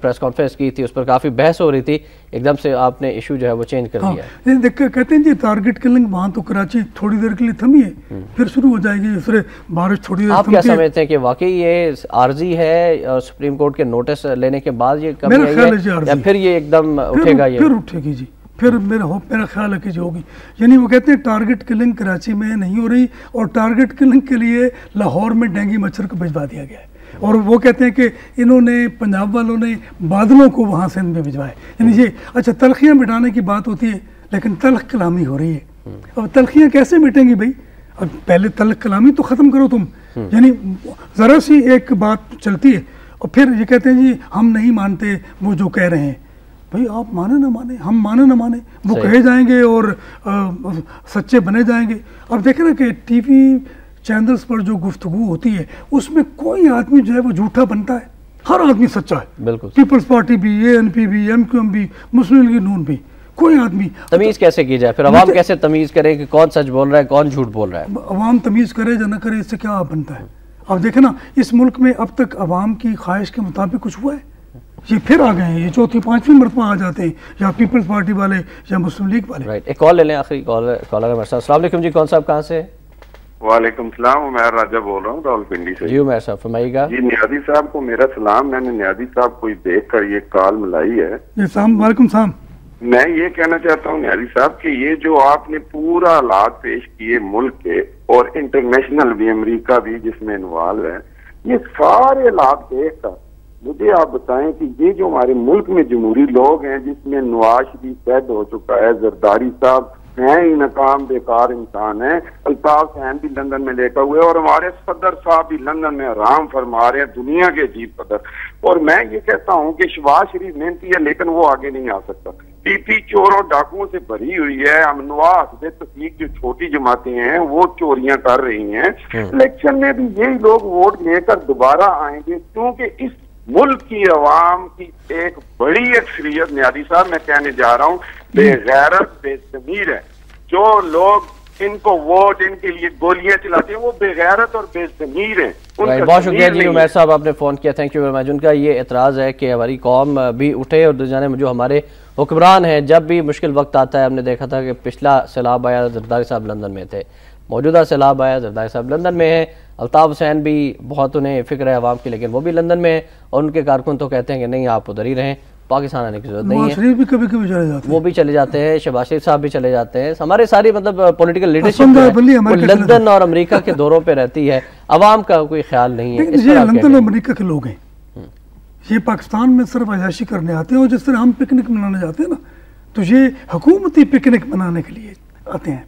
پریس کانفرنس کی تھی اس پر کافی بحث ہو رہی تھی، ایک دم سے آپ نے ایشو جو ہے وہ چینج کر دیا۔ کہتے ہیں جی ٹارگٹ کلنگ وہاں تو کراچی تھوڑی دیر کے لیے تھمی ہے، پھر شروع ہو جائے گی، پھر بارش تھوڑی دیر۔ آپ کیا سمجھتے ہیں کہ واقعی یہ عارضی ہے اور سپریم کورٹ کے نوٹس لینے کے بعد یہ کمی آئی ہے، یا پھر یہ ایک دم اٹھے گا؟ یہ پھر اٹھے گی جی، پھر میرا خیال ہے کہ جو ہوگی، یعنی وہ کہتے ہیں ٹارگٹ کلنگ کراچی میں نہیں ہو رہی، اور ٹارگٹ کلنگ کے لیے لاہور میں ڈینگی مچھر کو بھجوا دیا گیا ہے، اور وہ کہتے ہیں کہ انہوں نے پنجاب والوں نے بادلوں کو وہاں سندھ میں بھجوائے۔ یعنی یہ اچھا تلخیاں مٹانے کی بات ہوتی ہے، لیکن تلخ کلامی ہو رہی ہے۔ اب تلخیاں کیسے مٹیں گی بھائی؟ اب پہلے تلخ کلامی تو ختم کرو تم، یعنی ذرا سی ایک بات چلتی ہے اور پھر یہ کہتے ہیں جی ہم نہیں مانتے وہ جو کہہ رہے ہیں۔ بھائی آپ مانے نہ مانے، ہم مانے نہ مانے، وہ کہے جائیں گے اور سچے بنے جائیں گے۔ اب دیکھیں نا کہ ٹی وی چینلز پر جو گفتگو ہوتی ہے اس میں کوئی آدمی جو ہے وہ جھوٹا بنتا ہے، ہر آدمی سچا ہے۔ بالکل، پیپلز پارٹی بھی، اے این پی بھی، ایم کیو ایم بھی، مسلم لیگ نون بھی، کوئی آدمی۔ تمیز کیسے کی جائے پھر؟ عوام کیسے تمیز کرے کہ کون سچ بول رہا ہے کون جھوٹ بول رہا ہے؟ عوام تمیز کرے یا نہ کرے اس سے کیا بنتا ہے؟ اب دیکھیں نا اس ملک میں اب تک عوام کی خواہش کے مطابق کچھ ہوا ہے؟ یہ پھر آ گئے ہیں، یہ چوتھی پانچویں مرتبہ آ جاتے ہیں، یا پیپلز پارٹی والے یا مسلم لیگ والے۔ رائٹ، ایک کال لے لیں، آخری کالر ہمارے ساتھ۔ السلام علیکم جی، کون صاحب کہاں سے؟ وعلیکم السلام، عمیر راجہ بول رہا ہوں راولپنڈی سے۔ جی عمیر صاحب فرمائیے گا۔ جی نیازی صاحب کو میرا سلام، میں نے نیازی صاحب کو دیکھ کر یہ کال ملائی ہے۔ وعلیکم السلام۔ میں یہ کہنا چاہتا ہوں نیازی صاحب کہ یہ جو آپ نے پورا حالات پیش کیے ملک کے، اور انٹرنیشنل بھی، امریکہ بھی جس میں انوالو ہے، یہ سارے حالات دیکھ کر مجھے آپ بتائیں کہ یہ جو ہمارے ملک میں جمہوری لوگ ہیں، جس میں نواز شریف قید ہو چکا ہے، زرداری صاحب ہیں ہی ناکام بیکار انسان ہیں، الطاف حسین بھی لندن میں لیٹا ہوئے، اور ہمارے صدر صاحب بھی لندن میں آرام فرما رہے ہیں، دنیا کے عجیب صدر۔ اور میں یہ کہتا ہوں کہ شہباز شریف محنتی ہے لیکن وہ آگے نہیں آ سکتا۔ پی پی چوروں ڈاکوؤں سے بھری ہوئی ہے، ہم نواز تفریق جو چھوٹی جماعتیں ہیں وہ چوریاں کر رہی ہیں۔ الیکشن میں بھی یہی لوگ ووٹ لے کر دوبارہ آئیں گے، کیونکہ اس ملک کی عوام کی ایک بڑی اکثریت، نیازی صاحب میں کہنے جا رہا ہوں، بے غیرت بے ضمیر ہے۔ جو لوگ ان کو ووٹ ان کے لیے گولیاں چلاتے ہیں، وہ بے غیرت اور بے ضمیر ہیں. بہت شکریہ جی عمیر صاحب، آپ نے فون کیا، تھینک یو ویری مچ. ان کا یہ اعتراض ہے کہ ہماری قوم بھی اٹھے اور جانے جو ہمارے حکمران ہیں جب بھی مشکل وقت آتا ہے. ہم نے دیکھا تھا کہ پچھلا سیلاب آیا زرداری صاحب لندن میں تھے، موجودہ سیلاب آیا زرداری صاحب لندن میں ہیں، الطاف حسین بھی بہت انہیں فکر ہے عوام کی لیکن وہ بھی لندن میں ہیں اور ان کے کارکن تو کہتے ہیں کہ نہیں آپ ادھر ہی رہیں، پاکستان آنے کی ضرورت نہیں ہے. بھی کبھی کبھی چلے جاتے ہیں، وہ بھی چلے جاتے ہیں، شہباز شریف صاحب بھی چلے جاتے ہیں. ہمارے ساری مطلب پولیٹیکل لیڈرشپ لندن اور امریکہ کے دوروں پہ رہتی ہے، عوام کا کوئی خیال نہیں ہے. یہ لندن اور امریکہ کے لوگ ہیں، یہ پاکستان میں صرف عیاشی کرنے آتے ہیں اور جس طرح ہم پکنک منانے جاتے ہیں نا تو یہ حکومتی پکنک منانے کے لیے آتے ہیں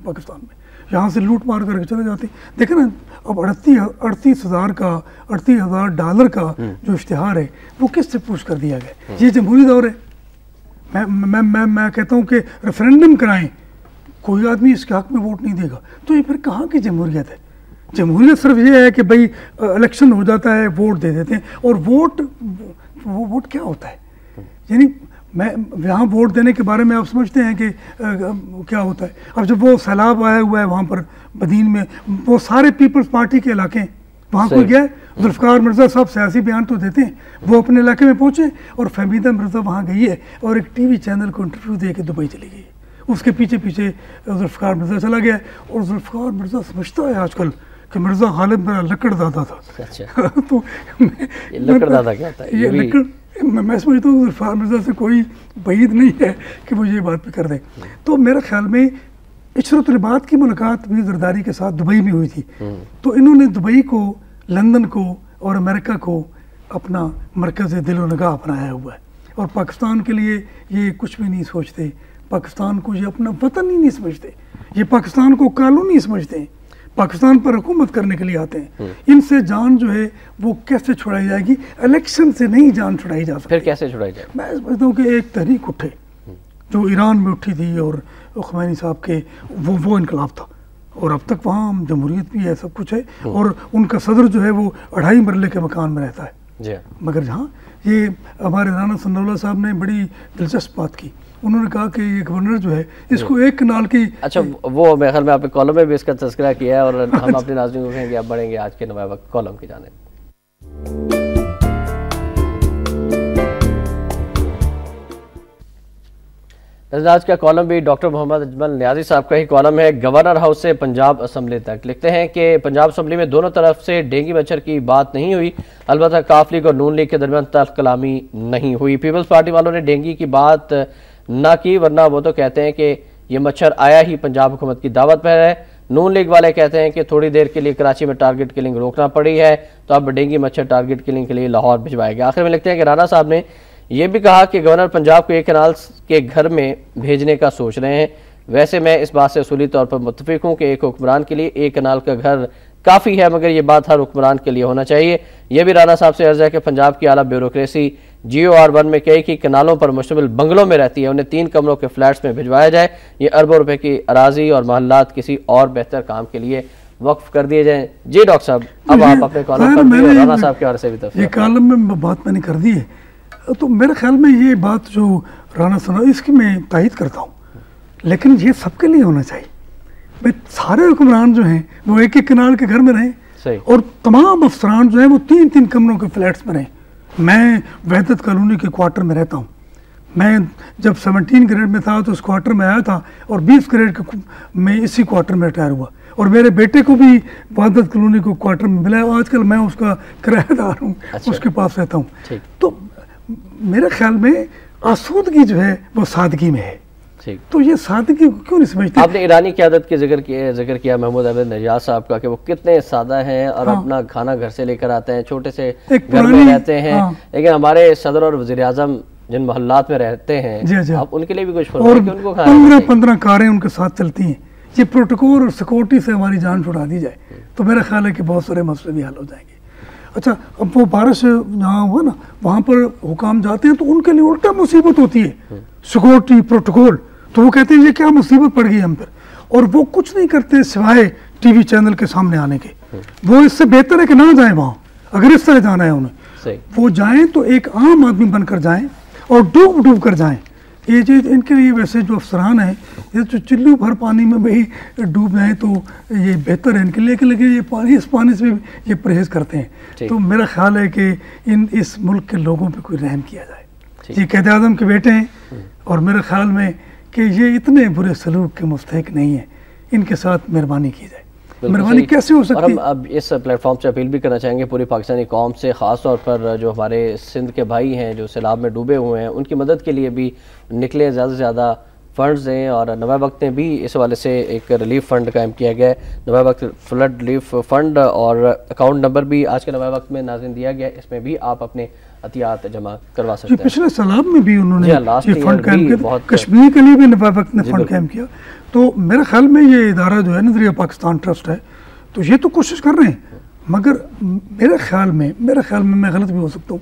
پاکستان میں، یہاں سے لوٹ مار کر کے چلے جاتے ہیں. دیکھیں نا اب 38,000 ڈالر کا جو اشتہار ہے وہ کس سے پوچھ کر دیا گیا؟ یہ جمہوری دور ہے. میں کہتا ہوں کہ ریفرینڈم کرائیں، کوئی آدمی اس کے حق میں ووٹ نہیں دے گا تو یہ پھر کہاں کی جمہوریت ہے؟ جمہوریت صرف یہ ہے کہ بھائی الیکشن ہو جاتا ہے ووٹ دے دیتے ہیں. اور ووٹ کیا ہوتا ہے؟ یعنی میں یہاں ووٹ دینے کے بارے میں آپ سمجھتے ہیں کہ کیا ہوتا ہے؟ اب جب وہ سیلاب آیا ہوا ہے وہاں پر بدین میں، وہ سارے پیپلز پارٹی کے علاقے ہیں، وہاں کوئی گیا ہے؟ ذوالفقار مرزا صاحب سیاسی بیان تو دیتے ہیں، وہ اپنے علاقے میں پہنچے اور فہمیدہ مرزا وہاں گئی ہے اور ایک ٹی وی چینل کو انٹرویو دے کے دبئی چلی گئی. اس کے پیچھے ذوالفقار مرزا چلا گیا اور ذوالفقار مرزا سمجھتا ہے آج کل کہ مرزا غالب میرا لکڑ دادا تھا. تو لکڑ دادا کیا ہوتا ہے؟ یہ لکڑ میں سمجھتا ہوں ذوالفقار مرزا سے کوئی بعید نہیں ہے کہ وہ یہ بات بھی کر دیں. تو میرے خیال میں عشرت العباد کی ملاقات بھی زرداری کے ساتھ دبئی میں ہوئی تھی، تو انہوں نے دبئی کو، لندن کو اور امریکہ کو اپنا مرکز دل و نگاہ بنایا ہوا ہے اور پاکستان کے لیے یہ کچھ بھی نہیں سوچتے. پاکستان کو یہ اپنا وطن ہی نہیں سمجھتے، یہ پاکستان کو کالونی سمجھتے ہیں، پاکستان پر حکومت کرنے کے لیے آتے ہیں. ان سے جان جو ہے وہ کیسے چھڑائی جائے گی؟ الیکشن سے نہیں جان چھڑائی جا سکتی. پھر کیسے چھڑائی جائے؟ میں سمجھتا ہوں کہ ایک تحریک اٹھے جو ایران میں اٹھی تھی اور خمینی صاحب کے وہ انقلاب تھا اور اب تک وہاں جمہوریت بھی ہے، سب کچھ ہے اور ان کا صدر جو ہے وہ 2.5 مرلے کے مکان میں رہتا ہے. مگر جہاں یہ ہمارے رانا ثناء اللہ صاحب نے بڑی دلچسپ بات کی، انہوں نے کہا کہ یہ گورنر جو ہے اس کو ایک کنال کی، اچھا وہ میرے خیال میں آپ نے کالم میں بھی اس کا تذکرہ کیا ہے اور ہم اپنے ناظرین کو کہیں گے اب بڑھیں گے آج کے نمایاں وقت کالم کی جانب. آج کا کالم بھی ڈاکٹر محمد اجمل نیازی صاحب کا ہی کالم ہے. گورنر ہاؤس سے پنجاب اسمبلی تک لکھتے ہیں کہ پنجاب اسمبلی میں دونوں طرف سے ڈینگی مچھر کی بات نہیں ہوئی، البتہ کاف لیگ اور نون لیگ کے درمیان تلخ کلامی نہیں ہوئی. پیپلز پارٹی والوں نے ڈینگی کی بات نہ کی ورنہ وہ تو کہتے ہیں کہ یہ مچھر آیا ہی پنجاب حکومت کی دعوت پر ہے. نون لیگ والے کہتے ہیں کہ تھوڑی دیر کے لیے کراچی میں ٹارگٹ کلنگ روکنا پڑی ہے تو اب ڈینگی مچھر ٹارگٹ کلنگ کے لیے لاہور بھجوائے گیا. آخر میں لکھتے ہیں کہ رانا صاحب نے یہ بھی کہا کہ گورنر پنجاب کو ایک کنال کے گھر میں بھیجنے کا سوچ رہے ہیں. ویسے میں اس بات سے اصولی طور پر متفق ہوں کہ ایک حکمران کے لیے ایک کنال کا گھر کافی ہے، مگر یہ بات ہر حکمران کے لیے ہونا چاہیے. یہ بھی رانا صاحب سے عرض ہے کہ پنجاب کی اعلیٰ بیوروکریسی GOR1 میں کئی کنالوں پر مشتمل بنگلوں میں رہتی ہے، انہیں 3 کمروں کے فلیٹس میں بھجوایا جائے. یہ اربوں روپے کی اراضی اور محلات کسی اور بہتر کام کے لیے وقف کر دیے جائیں. جی ڈاکٹر صاحب اب آپ اپنے کالم پر بھی رانا صاحب کے بارے سے بھی تفصیل. یہ کالم میں بات میں نے کر دی ہے تو میرے خیال میں یہ بات جو رانا ثناء اس کی میں تائید کرتا ہوں، لیکن یہ سب کے لیے ہونا چاہیے. بھائی سارے حکمران جو ہیں وہ ایک ایک کنال کے گھر میں رہیں اور تمام افسران جو ہیں وہ 3 کمروں کے فلیٹس میں رہیں. میں وحدت کالونی کے کوارٹر میں رہتا ہوں. میں جب 17 گریڈ میں تھا تو اس کوارٹر میں آیا تھا اور 20 گریڈ میں اسی کوارٹر میں ریٹائر ہوا اور میرے بیٹے کو بھی وحدت کالونی کو کوارٹر میں ملا. آج کل میں اس کا کرایہ دار ہوں، اس کے پاس رہتا ہوں. تو میرے خیال میں آسودگی جو ہے وہ سادگی میں ہے. تو یہ سادگی کیوں نہیں سمجھتے؟ آپ نے ایرانی قیادت کے ذکر کیا محمود احمد نژاد صاحب کا کہ وہ کتنے سادہ ہیں اور اپنا کھانا گھر سے لے کر آتے ہیں، چھوٹے سے گھر میں رہتے ہیں. لیکن ہمارے صدر اور وزیر اعظم جن محلات میں رہتے ہیں آپ ان کے لیے بھی کچھ فرمائیں کہ ان کو 15 کاریں ان کے ساتھ چلتی ہیں. یہ پروٹوکول اور سیکورٹی سے ہماری جان چھڑا دی جائے تو میرا خیال ہے کہ بہت سارے مسئلے بھی حل ہو جائیں گے. اچھا اب وہ بارش جہاں ہوا نا وہاں پر حکام جاتے ہیں تو ان کے لیے الٹا مصیبت ہوتی ہے، سیکورٹی پروٹوکول. تو وہ کہتے ہیں یہ کیا مصیبت پڑ گئی ہم پر، اور وہ کچھ نہیں کرتے سوائے ٹی وی چینل کے سامنے آنے کے. وہ اس سے بہتر ہے کہ نہ جائیں وہاں. اگر اس طرح جانا ہے انہیں وہ جائیں تو ایک عام آدمی بن کر جائیں اور ڈوب کر جائیں. یہ چیز ان کے لیے ویسے جو افسران ہیں یہ جو چلو بھر پانی میں بھی ڈوب جائیں تو یہ بہتر ہے ان کے لیے، لیکن یہ پانی اس پانی سے بھی یہ پرہیز کرتے ہیں. تو میرا خیال ہے کہ اس ملک کے لوگوں پہ کوئی رحم کیا جائے. یہ قائد اعظم کے بیٹے ہیں اور میرے خیال میں کہ یہ اتنے برے سلوک کے مستحق نہیں ہیں، ان کے ساتھ مہربانی کی جائے. مہربانی کیسے ہو سکتی ہے؟ اور ہم اب اس پلیٹ فارم سے اپیل بھی کرنا چاہیں گے پوری پاکستانی قوم سے، خاص طور پر جو ہمارے سندھ کے بھائی ہیں جو سیلاب میں ڈوبے ہوئے ہیں، ان کی مدد کے لیے بھی نکلے، زیادہ سے زیادہ فنڈز دیں. اور نوائے وقت نے بھی اس حوالے سے ایک ریلیف فنڈ قائم کیا گیا ہے، نوائے وقت فلڈ ریلیف فنڈ، اور اکاؤنٹ نمبر بھی آج کے نوائے وقت میں ناظرین دیا گیا ہے، اس میں بھی آپ اپنے عطیات جمع کروا سکتے ہیں. پچھلے سیلاب میں بھی انہوں نے یہ فنڈ قائم کیا، کشمیر کے لیے بھی نوائے وقت نے فنڈ قائم کیا. تو میرے خیال میں یہ ادارہ جو ہے نظریہ پاکستان ٹرسٹ ہے، تو یہ تو کوشش کر رہے ہیں، مگر میرے خیال میں میں غلط بھی ہو سکتا ہوں،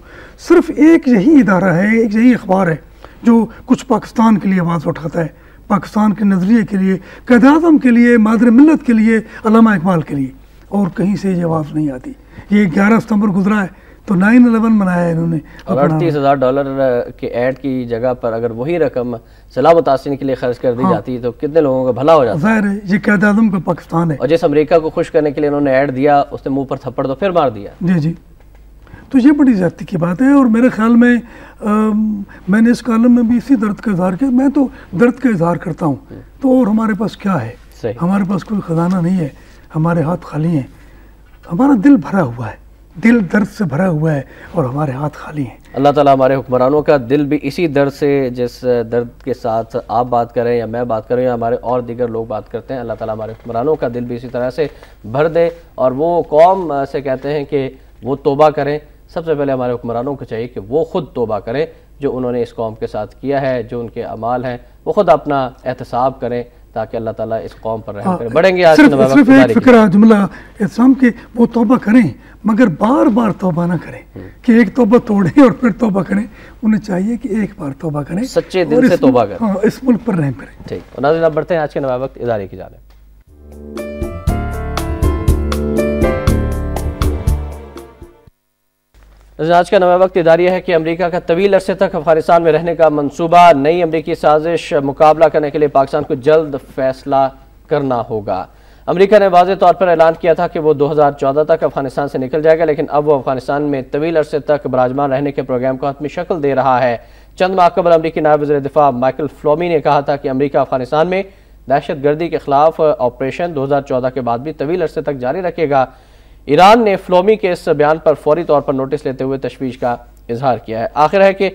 صرف ایک یہی ادارہ ہے، ایک یہی اخبار ہے جو کچھ پاکستان کے لیے آواز اٹھاتا ہے، پاکستان کے نظریے کے لیے، قائد اعظم کے لیے، مادر ملت کے لیے، علامہ اقبال کے لیے، اور کہیں سے یہ آواز نہیں آتی. یہ 11 ستمبر گزرا ہے تو 9/11 منایا ہے انہوں نے. اور $38,000 کے ایڈ کی جگہ پر اگر وہی رقم سیلاب متاثرین کے لیے خرچ کر دی جاتی تو کتنے لوگوں کا بھلا ہو جاتا. ظاہر ہے یہ قائد اعظم کا پاکستان ہے. اور جس امریکہ کو خوش کرنے کے لیے انہوں نے ایڈ دیا، اس نے منہ پر تھپڑ تو پھر مار دیا. جی تو یہ بڑی زیادتی کی بات ہے. اور میرے خیال میں نے اس کالم میں بھی اسی درد کا اظہار کیا. میں تو درد کا اظہار کرتا ہوں، تو اور ہمارے پاس کیا ہے؟ ہمارے پاس کوئی خزانہ نہیں ہے، ہمارے ہاتھ خالی ہیں. ہمارا دل بھرا ہوا ہے، دل درد سے بھرا ہوا ہے، اور ہمارے ہاتھ خالی ہیں. اللہ تعالیٰ ہمارے حکمرانوں کا دل بھی اسی درد سے، جس درد کے ساتھ آپ بات کریں یا میں بات کریں یا ہمارے اور دیگر لوگ بات کرتے ہیں، اللہ تعالیٰ ہمارے حکمرانوں کا دل بھی اسی طرح سے بھر دے. اور وہ قوم سے کہتے ہیں کہ وہ توبہ کریں. سب سے پہلے ہمارے حکمرانوں کو چاہیے کہ وہ خود توبہ کریں، جو انہوں نے اس قوم کے ساتھ کیا ہے، جو ان کے اعمال ہیں، وہ خود اپنا احتساب کریں تاکہ اللہ تعالیٰ اس قوم پر رحم کرے. بڑھیں گے آج صرف ایک فکرہ جملہ احتسام کہ وہ توبہ کریں، مگر بار بار توبہ نہ کریں کہ ایک توبہ توڑیں اور پھر توبہ کریں. انہیں چاہیے کہ ایک بار توبہ کریں، سچے دل سے توبہ کریں، اس ملک پر رحم کریں. ٹھیک. ناظرین اب بڑھتے ہیں آج کے نوائے وقت ادارے کی جانب. آج کا نوائے وقت اداریہ ہے کہ امریکہ کا طویل عرصے تک افغانستان میں رہنے کا منصوبہ، نئی امریکی سازش مقابلہ کرنے کے لیے پاکستان کو جلد فیصلہ کرنا ہوگا. امریکہ نے واضح طور پر اعلان کیا تھا کہ وہ 2014 تک افغانستان سے نکل جائے گا، لیکن اب وہ افغانستان میں طویل عرصے تک براجمان رہنے کے پروگرام کو حتمی شکل دے رہا ہے. چند ماہ قبل امریکی نائب وزیر دفاع مائیکل فلومی نے کہا تھا کہ امریکہ افغانستان میں دہشت گردی کے خلاف آپریشن 2014 کے بعد بھی طویل عرصے تک جاری رکھے گا. ایران نے فلومی کے اس بیان پر فوری طور پر نوٹس لیتے ہوئے تشویش کا اظہار کیا ہے. آخر ہے کہ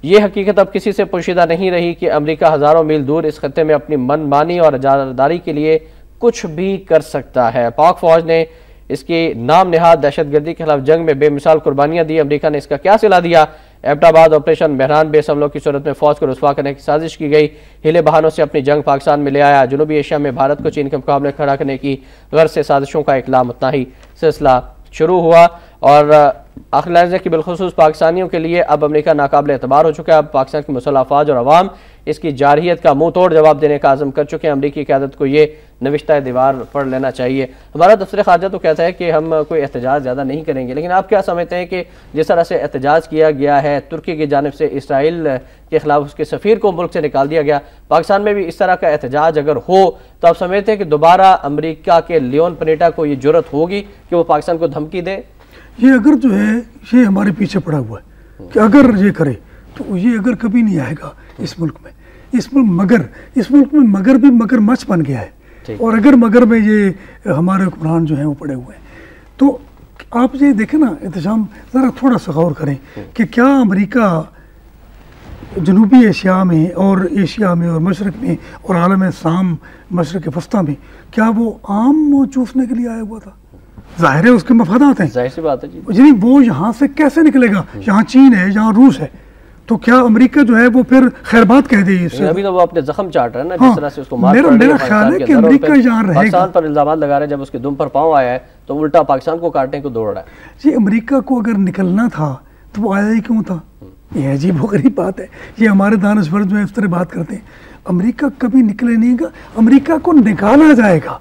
یہ حقیقت اب کسی سے پوشیدہ نہیں رہی کہ امریکہ ہزاروں میل دور اس خطے میں اپنی من مانی اور اجاراداری کے لیے کچھ بھی کر سکتا ہے. پاک فوج نے اس کی نام نہاد دہشت گردی کے خلاف جنگ میں بے مثال قربانیاں دی. امریکہ نے اس کا کیا صلہ دیا؟ ایبٹ آباد آپریشن بحران بیس حملوں کی صورت میں فوج کو رسوا کرنے کی سازش کی گئی. ہیلے بہانوں سے اپنی جنگ پاکستان میں لے آیا. جنوبی ایشیا میں بھارت کو چین کے مقابلے کھڑا کرنے کی غرض سے سازشوں کا ایک لامتناہی سلسلہ شروع ہوا. اور آخر لائز ہے کہ بالخصوص پاکستانیوں کے لیے اب امریکہ ناقابل اعتبار ہو چکا ہے. اب پاکستان کی مسلح افواج اور عوام اس کی جارحیت کا منہ توڑ جواب دینے کا عزم کر چکے ہیں. امریکی قیادت کو یہ نوشتہ دیوار پڑھ لینا چاہیے. ہمارا دفتر خارجہ تو کہتا ہے کہ ہم کوئی احتجاج زیادہ نہیں کریں گے، لیکن آپ کیا سمجھتے ہیں کہ جس طرح سے احتجاج کیا گیا ہے، ترکی کی جانب سے اسرائیل کے خلاف اس کے سفیر کو ملک سے نکال دیا گیا، پاکستان میں بھی اس طرح کا احتجاج اگر ہو تو آپ سمجھتے ہیں کہ دوبارہ امریکہ کے لیون پنیٹا کو یہ جرأت ہوگی کہ وہ پاکستان کو دھمکی دے؟ یہ اگر جو ہے یہ ہمارے پیچھے پڑا ہوا ہے کہ اگر یہ کرے تو یہ اگر کبھی نہیں آئے گا اس ملک میں. اس ملک میں مگر بھی مگر مچ بن گیا ہے. اور اگر مگر میں یہ ہمارے حکمران جو ہیں وہ پڑے ہوئے ہیں تو آپ یہ دیکھیں نا احتشام، ذرا تھوڑا سا غور کریں کہ کیا امریکہ جنوبی ایشیا میں اور ایشیا میں اور مشرق میں اور عالم اسلام مشرق وسطیٰ میں کیا وہ آم چوسنے کے لیے آیا ہوا تھا؟ ظاہر ہے اس کے مفادات ہیں، ظاہر سی بات ہے جی. یعنی وہ یہاں سے کیسے نکلے گا؟ یہاں چین ہے، یہاں روس ہے، تو کیا امریکہ جو ہے وہ پھر خیر بات کہہ دے؟ ابھی تو وہ اپنے زخم چاٹ رہا ہے نا، جس طرح سے اس کو مار پڑ رہی ہے. میرا خیال ہے کہ امریکہ یہاں رہے گا. پاکستان پر الزامات لگا رہے ہیں، جب اس کے دم پر پاؤں آیا ہے تو الٹا پاکستان کو کاٹنے کو دوڑ رہا ہے. یہ امریکہ کو اگر نکلنا تھا تو وہ آیا ہی کیوں تھا؟ یہ عجیب و غریب بات ہے. یہ ہمارے دانشور جو ہے اس طرح بات کرتے ہیں. امریکہ کبھی نکلے نہیں گا، امریکہ کو نکالا جائے گا.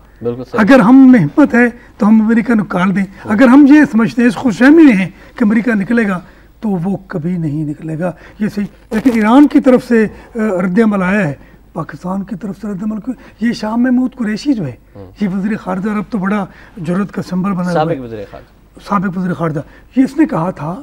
اگر ہم میں ہمت ہے تو ہم امریکہ نکال دیں. اگر ہم یہ سمجھتے ہیں، اس خوش فہمی میں ہیں کہ امریکہ نکلے گا، تو وہ کبھی نہیں نکلے گا، یہ صحیح. لیکن ایران کی طرف سے رد عمل آیا ہے، پاکستان کی طرف سے رد عمل یہ شاہ محمود قریشی جو ہے، یہ وزیر خارجہ عرب تو بڑا جرأت کا سمبل بنا ہوا ہے، سابق وزیر خارجہ. یہ اس نے کہا تھا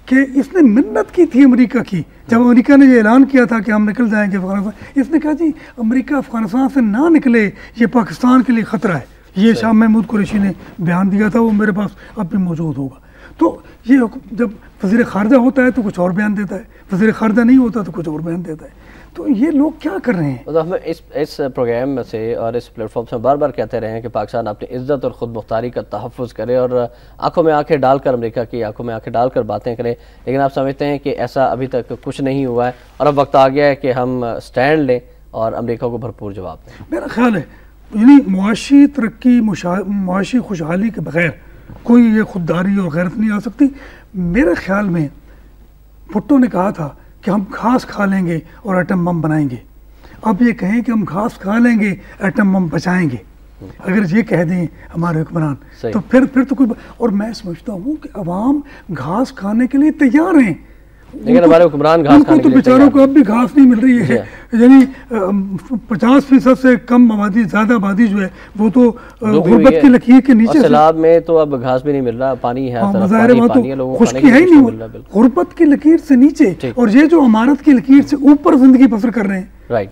کہ اس نے منت کی تھی امریکہ کی، جب امریکہ نے یہ اعلان کیا تھا کہ ہم نکل جائیں گے افغانستان، اس نے کہا جی امریکہ افغانستان سے نہ نکلے، یہ پاکستان کے لیے خطرہ ہے. یہ شاہ محمود قریشی نے بیان دیا تھا، وہ میرے پاس اب بھی موجود ہوگا. تو یہ جب وزیر خارجہ ہوتا ہے تو کچھ اور بیان دیتا ہے، وزیر خارجہ نہیں ہوتا تو کچھ اور بیان دیتا ہے. تو یہ لوگ کیا کر رہے ہیں؟ ہم اس پروگرام سے اور اس پلیٹ فارم سے بار بار کہتے رہے ہیں کہ پاکستان اپنی عزت اور خود مختاری کا تحفظ کرے اور آنکھوں میں آنکھیں ڈال کر، امریکہ کی آنکھوں میں آنکھیں ڈال کر باتیں کرے. لیکن آپ سمجھتے ہیں کہ ایسا ابھی تک کچھ نہیں ہوا ہے اور اب وقت آ گیا ہے کہ ہم سٹینڈ لیں اور امریکہ کو بھرپور جواب دیں؟ میرا خیال ہے یعنی معاشی ترقی، معاشی خوشحالی کے بغیر کوئی یہ خودداری اور غیرت نہیں آ سکتی. میرے خیال میں بھٹو نے کہا تھا کہ ہم گھاس کھا لیں گے اور ایٹم بم بنائیں گے. اب یہ کہیں کہ ہم گھاس کھا لیں گے ایٹم بم بچائیں گے، اگر یہ کہہ دیں ہمارے حکمران تو پھر تو کوئی اور میں سمجھتا ہوں کہ عوام گھاس کھانے کے لیے تیار ہیں. لیکن ہمارے حکمران گھاس کھانے کے لیے بیچاروں کو اب بھی گھاس نہیں مل رہی ہے. یعنی 50% سے کم آبادی، زیادہ آبادی جو ہے وہ تو غربت کی لکیر کے نیچے. سیلاب میں تو اب گھاس بھی نہیں مل رہا، پانی ہے، خشکی ہے ہی نہیں، غربت کی لکیر سے نیچے، اور یہ جو عمارت کی لکیر سے اوپر زندگی بسر کر رہے ہیں.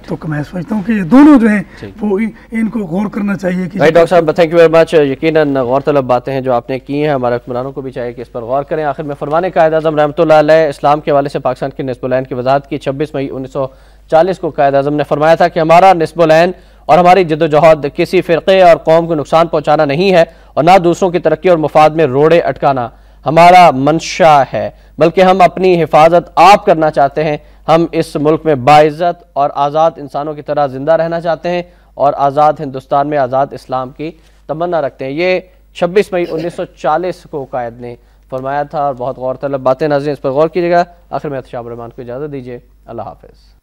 تو میں سمجھتا ہوں کہ یہ دونوں جو ہیں وہ ان کو غور کرنا چاہیے. ڈاکٹر صاحب تھینک یو ویری مچ. یقیناً غور طلب باتیں ہیں جو آپ نے کی ہیں، ہمارے حکمرانوں کو بھی چاہیے کہ اس پر غور کریں. آخر میں فرمان قائد اعظم رحمۃ اللہ علیہ اسلام کے حوالے سے پاکستان کے نصب العین کی وضاحت کی. 26 مئی 1940 کو قائد اعظم نے فرمایا تھا کہ ہمارا نصب العین اور ہماری جد و جہد کسی فرقے اور قوم کو نقصان پہنچانا نہیں ہے اور نہ دوسروں کی ترقی اور مفاد میں روڑے اٹکانا ہمارا منشا ہے، بلکہ ہم اپنی حفاظت آپ کرنا چاہتے ہیں. ہم اس ملک میں باعزت اور آزاد انسانوں کی طرح زندہ رہنا چاہتے ہیں اور آزاد ہندوستان میں آزاد اسلام کی تمنا رکھتے ہیں. یہ 26 مئی 1940 کو قائد نے فرمایا تھا اور بہت غور طلب باتیں. ناظرین اس پر غور کیجیے گا. آخر میں احتشام الرحمان کو اجازت دیجیے. اللہ حافظ.